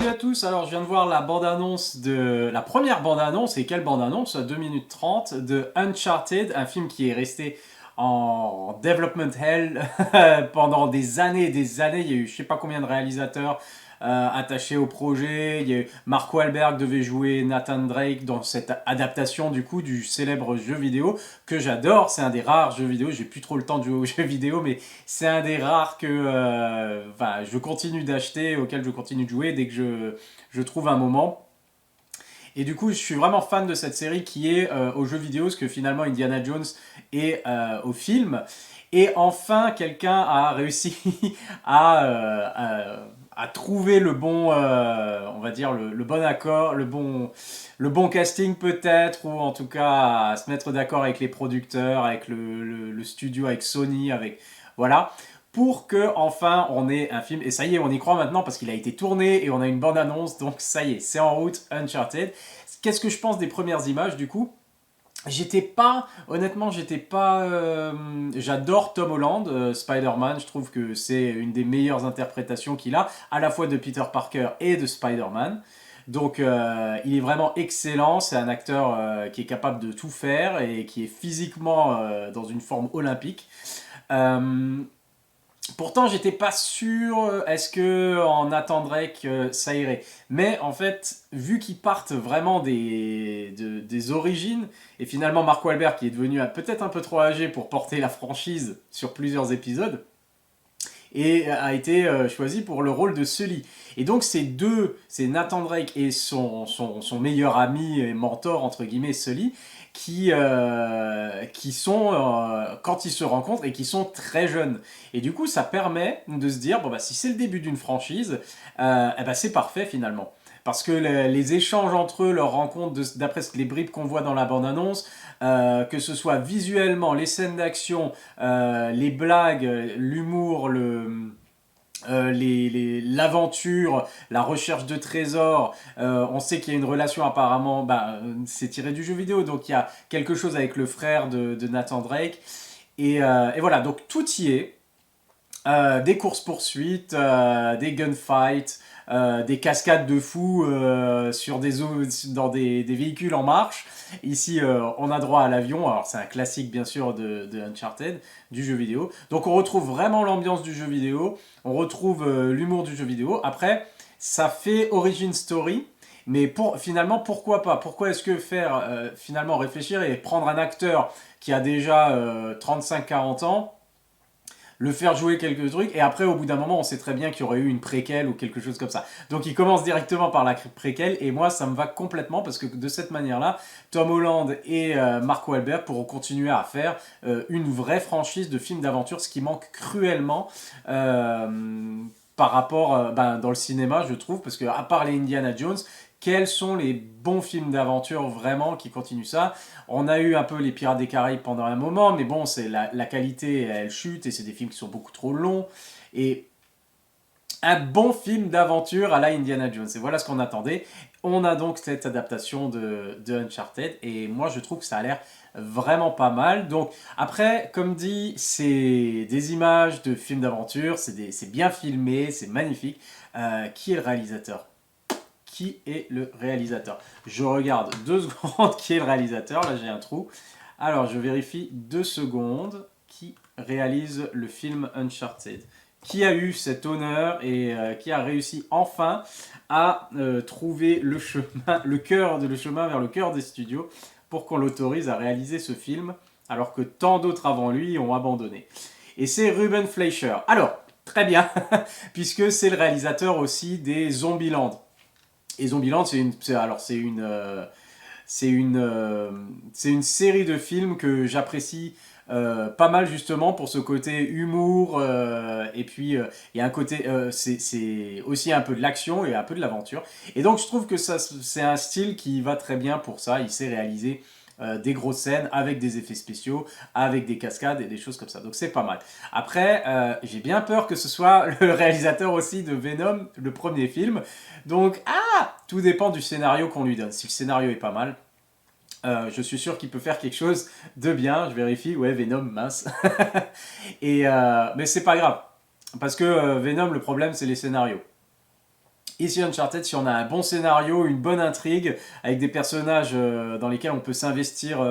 Salut à tous, alors je viens de voir la bande-annonce de... la première bande-annonce, et quelle bande-annonce, 2 minutes 30, de Uncharted, un film qui est resté en development hell pendant des années et des années. Il y a eu je sais pas combien de réalisateurs attachés au projet. Il y a eu Mark Wahlberg devait jouer Nathan Drake dans cette adaptation du coup du célèbre jeu vidéo que j'adore. C'est un des rares jeux vidéo, j'ai plus trop le temps de jouer aux jeux vidéo, mais c'est un des rares que je continue d'acheter, auquel je continue de jouer dès que je trouve un moment. Et du coup, je suis vraiment fan de cette série qui est aux jeux vidéo, ce que finalement Indiana Jones est au film. Et enfin, quelqu'un a réussi à, à trouver le bon, on va dire, le bon accord, le bon casting peut-être, ou en tout cas à se mettre d'accord avec les producteurs, avec le studio, avec Sony, avec... Voilà, pour que enfin on ait un film. Et ça y est, on y croit maintenant parce qu'il a été tourné et on a une bande annonce, donc ça y est, c'est en route, Uncharted. Qu'est-ce que je pense des premières images du coup? J'étais pas, honnêtement, j'étais pas. J'adore Tom Holland, Spider-Man. Je trouve que c'est une des meilleures interprétations qu'il a, à la fois de Peter Parker et de Spider-Man. Donc, il est vraiment excellent. C'est un acteur qui est capable de tout faire et qui est physiquement dans une forme olympique. Euh, Pourtant, j'étais pas sûr. Est-ce que on attendrait que ça irait? Mais en fait, vu qu'ils partent vraiment des origines, et finalement Mark Wahlberg qui est devenu peut-être un peu trop âgé pour porter la franchise sur plusieurs épisodes, et a été choisi pour le rôle de Sully. Et donc ces deux, c'est Nathan Drake et son meilleur ami et mentor, entre guillemets, Sully, qui sont, quand ils se rencontrent, et qui sont très jeunes. Et du coup, ça permet de se dire, bon, bah, si c'est le début d'une franchise, eh ben, c'est parfait finalement. Parce que les échanges entre eux, leurs rencontres, d'après les bribes qu'on voit dans la bande-annonce, que ce soit visuellement, les scènes d'action, les blagues, l'humour, l'aventure, la recherche de trésors. On sait qu'il y a une relation apparemment, c'est tiré du jeu vidéo, donc il y a quelque chose avec le frère de Nathan Drake. Et voilà, donc tout y est. Des courses-poursuites, des gunfights, des cascades de fous dans des véhicules en marche. Ici, on a droit à l'avion. Alors, c'est un classique, bien sûr, de Uncharted, du jeu vidéo. Donc, on retrouve vraiment l'ambiance du jeu vidéo. On retrouve l'humour du jeu vidéo. Après, ça fait origin story. Mais finalement, pourquoi pas? Pourquoi est-ce que faire, finalement, réfléchir et prendre un acteur qui a déjà 35-40 ans, le faire jouer quelques trucs, et après, au bout d'un moment, on sait très bien qu'il y aurait eu une préquelle ou quelque chose comme ça. Donc, il commence directement par la préquelle, et moi, ça me va complètement, parce que de cette manière-là, Tom Holland et Mark Wahlberg pourront continuer à faire une vraie franchise de films d'aventure, ce qui manque cruellement par rapport dans le cinéma, je trouve, parce que à part les Indiana Jones, quels sont les bons films d'aventure vraiment qui continuent ça? On a eu un peu les Pirates des Caraïbes pendant un moment, mais bon, c'est la qualité, elle chute, et c'est des films qui sont beaucoup trop longs. Et un bon film d'aventure à la Indiana Jones, et voilà ce qu'on attendait. On a donc cette adaptation de Uncharted, et moi je trouve que ça a l'air vraiment pas mal. Donc après, comme dit, c'est des images de films d'aventure, c'est bien filmé, c'est magnifique. Qui est le réalisateur? Qui est le réalisateur? Je regarde 2 secondes qui est le réalisateur. Là, j'ai un trou. Alors, je vérifie 2 secondes. Qui réalise le film Uncharted? Qui a eu cet honneur et qui a réussi enfin à trouver le chemin, le chemin vers le cœur des studios pour qu'on l'autorise à réaliser ce film, alors que tant d'autres avant lui ont abandonné. Et c'est Ruben Fleischer. Alors, très bien, puisque c'est le réalisateur aussi des Zombieland. Et Zombieland, c'est une série de films que j'apprécie pas mal justement pour ce côté humour et puis il y a un côté c'est aussi un peu de l'action et un peu de l'aventure, et donc je trouve que ça c'est un style qui va très bien pour ça. Il sait réaliser des grosses scènes avec des effets spéciaux, avec des cascades et des choses comme ça. Donc c'est pas mal. Après, j'ai bien peur que ce soit le réalisateur aussi de Venom, le premier film. Donc, tout dépend du scénario qu'on lui donne. Si le scénario est pas mal, je suis sûr qu'il peut faire quelque chose de bien. Je vérifie, ouais, Venom, mince. Mais c'est pas grave. Parce que Venom, le problème, c'est les scénarios. Ici Uncharted, si on a un bon scénario, une bonne intrigue, avec des personnages dans lesquels on peut s'investir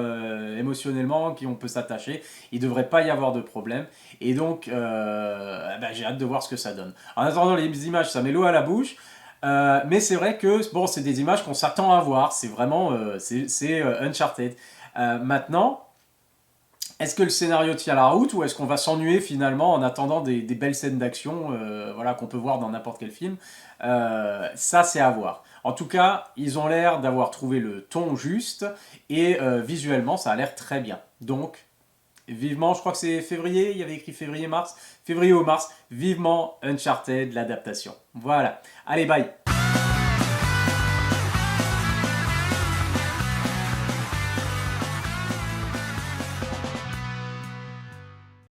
émotionnellement, qui on peut s'attacher, il ne devrait pas y avoir de problème. Et donc, j'ai hâte de voir ce que ça donne. En attendant, les images, ça met l'eau à la bouche. Mais c'est vrai que bon, c'est des images qu'on s'attend à voir. C'est vraiment Uncharted. Maintenant, est-ce que le scénario tient la route ou est-ce qu'on va s'ennuyer finalement en attendant des belles scènes d'action voilà, qu'on peut voir dans n'importe quel film. Ça, c'est à voir. En tout cas, ils ont l'air d'avoir trouvé le ton juste et visuellement, ça a l'air très bien. Donc, vivement, je crois que c'est février, il y avait écrit février-mars. Février ou mars, vivement Uncharted, l'adaptation. Voilà. Allez, bye.